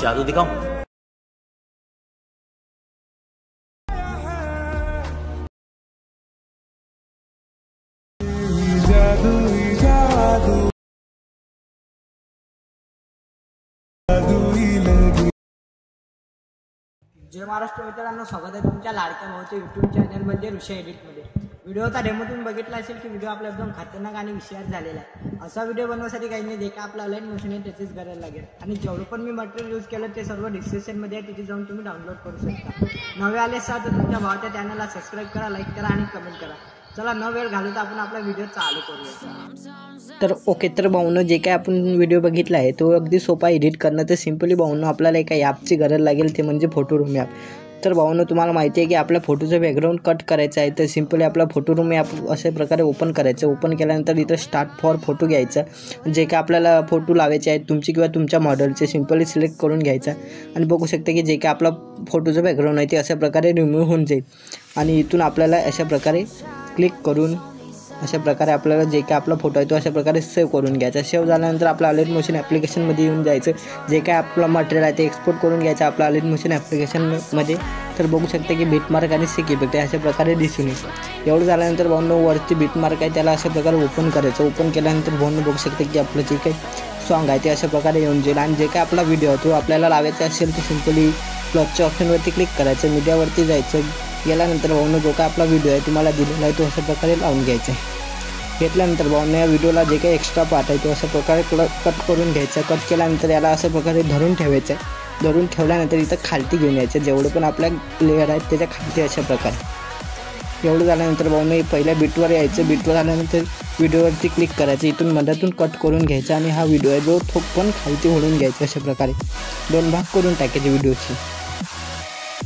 जादू दिखाऊं? जय महाराष्ट्र मित्रांनो, स्वागत आहे तुमच्या लाडक्या भाऊच्या यूट्यूब चॅनलमध्ये ऋषा एडिटमध्ये। व्हिडिओचा डेमो तुम्ही बघितला असेल की व्हिडिओ आपला एकदम खतरनाक आणि विषयात झालेला आहे। असा व्हिडिओ बनवण्यासाठी काही नाही, जे का आपला ऑनलाईन मशीन आहे त्याचीच गरज लागेल आणि जेवढं पण मी मटेरियल यूज केलं ते सर्व डिस्क्रिप्शनमध्ये आहे, तिथे जाऊन तुम्ही डाउनलोड करू शकता। नवे आले असाल तर तुमच्या भावाच्या चॅनलला सबस्क्राईब करा, लाईक करा आणि कमेंट करा। चला न वेळ घालवता आपण आपला व्हिडिओ चालू करूया। तर ओके, तर भाऊनो जे काय आपण व्हिडिओ बघितला आहे तो अगदी सोपा एडिट करणं। तर सिम्पली भाऊनो आपल्याला एका ॲपची गरज लागेल, ते म्हणजे फोटो रूम ॲप। तर भाऊनो तुम्हाला माहिती आहे की आपल्या फोटोचं बॅकग्राऊंड कट करायचं आहे, तर सिम्पली आपला फोटो रूम ॲप अशा प्रकारे ओपन करायचं। ओपन केल्यानंतर इथं स्टार्ट फॉर फोटो घ्यायचं, जे काय आपल्याला फोटो लावायचे आहेत तुमची किंवा तुमच्या मॉडेलचे सिम्पली सिलेक्ट करून घ्यायचं आणि बघू शकता की जे काय आपला फोटोचं बॅकग्राऊंड आहे ते अशा प्रकारे रिमूव्ह होऊन जाईल। आणि इथून आपल्याला अशा प्रकारे क्लिक करून अशा प्रकारे आपल्याला जे काय आपला फोटो आहे तो अशा प्रकारे सेव्ह करून घ्यायचा। सेव्ह झाल्यानंतर आपल्या ऑनलाईन मोशन ॲप्लिकेशनमध्ये येऊन जायचं, जे काय आपलं मटेरियल आहे ते एक्सपोर्ट करून घ्यायचं आपल्या ऑनलाईन मोशन ॲप्लिकेशनमध्ये। तर बघू शकता की बीटमार्क आणि सिक इफेक्ट अशा प्रकारे दिसून येईल। एवढं झाल्यानंतर भाऊनो वरती बीटमार्क आहे त्याला अशा प्रकारे ओपन करायचं। ओपन केल्यानंतर भाऊनो बघू शकता की आपलं जे काही सॉन्ग आहे ते अशा प्रकारे येऊन जाईल आणि जे काय आपला व्हिडिओ आहे तो आपल्याला लावायचा असेल तर सिम्पली प्लसच्या ऑप्शनवरती क्लिक करायचं, मीडियावरती जायचं। गेल्यानंतर भाऊनो जो काय आपला व्हिडिओ आहे तुम्हाला दिलेला आहे तो अशा प्रकारे लावून घ्यायचा आहे। घेतल्यानंतर भाऊनो या व्हिडिओला जे काही एक्स्ट्रा पार्ट आहे तो अशा प्रकारे कट करून घ्यायचा। कट केल्यानंतर याला अशा प्रकारे धरून ठेवायचं आहे। धरून ठेवल्यानंतर इथं खालती घेऊन यायचं, जेवढं पण आपल्या लेअर आहेत त्याच्या खालती अशा प्रकारे। एवढं झाल्यानंतर भाऊनो पहिल्या बीटवर यायचं। बीटवर आल्यानंतर व्हिडिओवरती क्लिक करायचं, इथून मध्यातून कट करून घ्यायचा आणि हा व्हिडिओ आहे जो तो पण खालती ओढून घ्यायचा। अशा प्रकारे दोन भाग करून टाकायचे व्हिडिओची।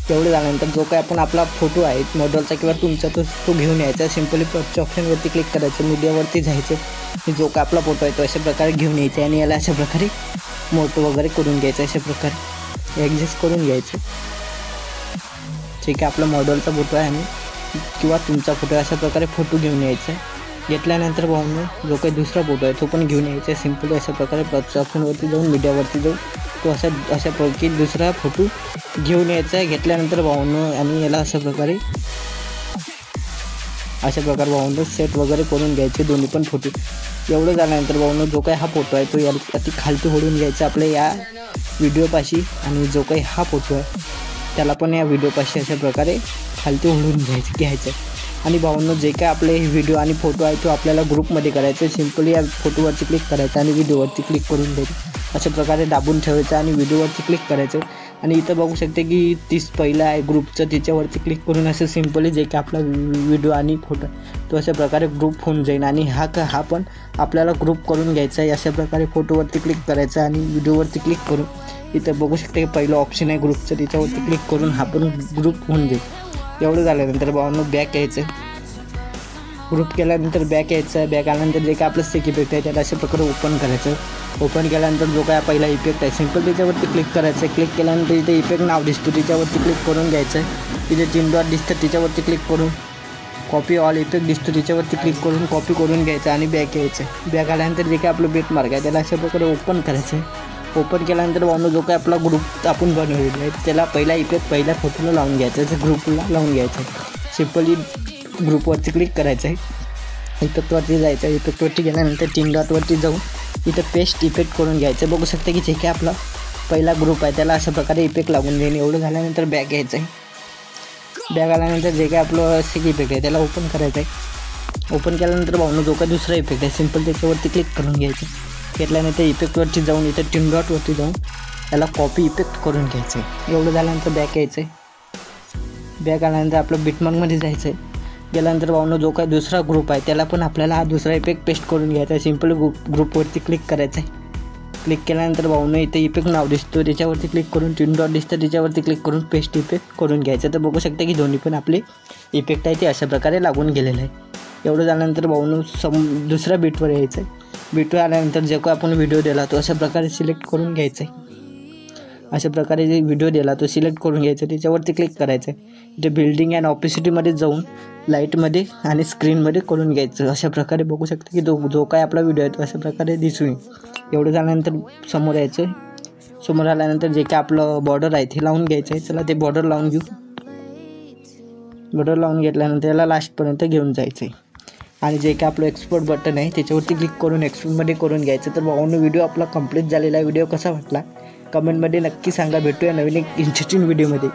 तेवढं झाल्यानंतर जो काय आपण आपला फोटो आहे मॉडेलचा किंवा तुमचा तो घेऊन यायचा। सिम्पली प्लसच्या ऑप्शनवरती क्लिक करायचं, मीडियावरती जायचं, जो काय आपला फोटो आहे तो अशा प्रकारे घेऊन यायचा आणि याला अशा प्रकारे मोठं वगैरे करून घ्यायचं, अशा प्रकारे ॲडजस्ट करून घ्यायचं। ठीक आहे, आपला मॉडेलचा फोटो आहे आणि किंवा तुमचा फोटो अशा प्रकारे फोटो घेऊन यायचा आहे। घेतल्यानंतर भाऊनो जो काही दुसरा फोटो आहे तो पण घेऊन यायचा आहे। सिम्पली अशा प्रकारे प्लसच्या ऑप्शनवरती जाऊन मीडियावरती जाऊन तो अशा प्रकारे दुसरा फोटो घेऊन यायचा आहे। घेतल्यानंतर भाऊनो आणि याला अशा प्रकारे भाऊनो सेट वगैरे करून घ्यायचे दोन्ही पण फोटो। एवढं झाल्यानंतर भाऊनो जो काही हा फोटो आहे तो याला अति खालती ओढून घ्यायचा आपल्या या व्हिडिओपाशी आणि जो काही हा फोटो आहे त्याला पण या व्हिडिओपाशी अशा प्रकारे खालती ओढून घ्यायचं आणि भाऊनो जे काय आपले व्हिडिओ आणि फोटो आहे तो आपल्याला ग्रुपमध्ये करायचं। सिम्पली या फोटोवरती क्लिक करायचं आणि व्हिडिओवरती क्लिक करून द्यायचं, अशा प्रकारे दाबून ठेवायचं आणि व्हिडिओवरती क्लिक करायचं। आणि इथं बघू शकते की पहिला आहे ग्रुपचं, तिच्यावरती क्लिक करून असं सिम्पली जे की आपला व्हिडिओ आणि फोटो तो अशा प्रकारे ग्रुप होऊन जाईल आणि हा पण आपल्याला ग्रुप करून घ्यायचा आहे। अशा प्रकारे फोटोवरती क्लिक करायचं आणि व्हिडिओवरती क्लिक करून इथं बघू शकते की पहिलं ऑप्शन आहे ग्रुपचं, तिच्यावरती क्लिक करून हा पण ग्रुप होऊन जाईल। एवढं झाल्यानंतर भाऊनो बॅक यायचं, ग्रुप केल्यानंतर बॅक यायचं। बॅक आल्यानंतर जे काय आपलं सिक इफेक्ट आहे त्याला अशा प्रकारे ओपन करायचं। ओपन केल्यानंतर जो काय पहिला इफेक्ट आहे सिम्पल त्याच्यावरती क्लिक करायचं। क्लिक केल्यानंतर इथे इफेक्ट नाव दिसतो तिच्यावरती क्लिक करून घ्यायचं। तिथे 3 डॉट दिसतं तिच्यावरती क्लिक करून कॉपी ऑल इफेक्ट दिसतो तिच्यावरती क्लिक करून कॉपी करून घ्यायचं आणि बॅक यायचं। बॅक आल्यानंतर जे काय आपलं बीट मार्क आहे त्याला अशा प्रकारे ओपन करायचं। ओपन केल्यानंतर भाऊनो जो काय आपला ग्रुप आपण बनवलेला आहे त्याला पहिला इफेक्ट पहिल्या फोटोला लावून घ्यायचा, त्या ग्रुपला लावून घ्यायचं। सिम्पली ग्रुपवरती क्लिक करायचं आहे, इफेक्टवरती जायचं। इफेक्टवरती गेल्यानंतर 3 डॉटवरती जाऊन इथं पेस्ट इफेक्ट करून घ्यायचं। बघू शकता की जे काय आपला पहिला ग्रुप आहे त्याला अशा प्रकारे इफेक्ट लागून देईन। एवढं झाल्यानंतर बॅक यायचं आहे। बॅक आल्यानंतर जे काय आपलं सिक इफेक्ट आहे त्याला ओपन करायचं आहे। ओपन केल्यानंतर भाऊनो जो काय दुसरा इफेक्ट आहे सिम्पल त्याच्यावरती क्लिक करून घ्यायचं। घेतल्यानंतर इफेक्टवरती जाऊन इथं 3 डॉटवरती जाऊन त्याला कॉपी इफेक्ट करून घ्यायचं आहे। एवढं झाल्यानंतर बॅक यायचं आहे। बॅक आल्यानंतर आपलं बीटमार्कमध्ये जायचं आहे। गेल्यानंतर भाऊनो जो काही दुसरा ग्रुप आहे त्याला पण आपल्याला हा दुसरा इफेक्ट पेस्ट करून घ्यायचा आहे। सिम्पल ग्रुपवरती क्लिक करायचं आहे। क्लिक केल्यानंतर भाऊनो इथे इफेक्ट नाव दिसतो त्याच्यावरती क्लिक करून 3 डॉट दिसतं त्याच्यावरती क्लिक करून पेस्ट इफेक्ट करून घ्यायचं। तर बघू शकता की दोन्ही पण आपले इफेक्ट आहे ते अशा प्रकारे लागून गेलेलं आहे। एवढं झाल्यानंतर भाऊनो दुसऱ्या बीटवर यायचं आहे। बीटवर आल्यानंतर जे काही आपण व्हिडिओ दिला तो अशा प्रकारे सिलेक्ट करून घ्यायचा आहे। अशा प्रकारे जे व्हिडिओ दिला तो सिलेक्ट करून घ्यायचा, त्याच्यावरती क्लिक करायचं। इथे बिल्डिंग अँड ऑपेसिटीमध्ये जाऊन लाईटमध्ये आणि स्क्रीनमध्ये करून घ्यायचं। अशा प्रकारे बघू शकता की जो काय आपला व्हिडिओ आहे तो अशा प्रकारे दिसून येईल। एवढं झाल्यानंतर समोर यायचं, समोर आल्यानंतर जे काय आपलं बॉर्डर आहे ते लावून घ्यायचं आहे. चला ते बॉर्डर लावून घेऊ. बॉर्डर लावून घेतल्यानंतर याला लास्टपर्यंत घेऊन जायचं आहे आणि जे काय आपलं एक्सपोर्ट बटन आहे त्याच्यावरती क्लिक करून एक्सपोर्टमध्ये करून घ्यायचं. तर भावांनो व्हिडिओ आपला कंप्लीट झालेला आहे. व्हिडिओ कसा वाटला कमेंटमध्ये नक्की सांगा. भेटूया नवीन एक इंटरेस्टिंग व्हिडिओमध्ये.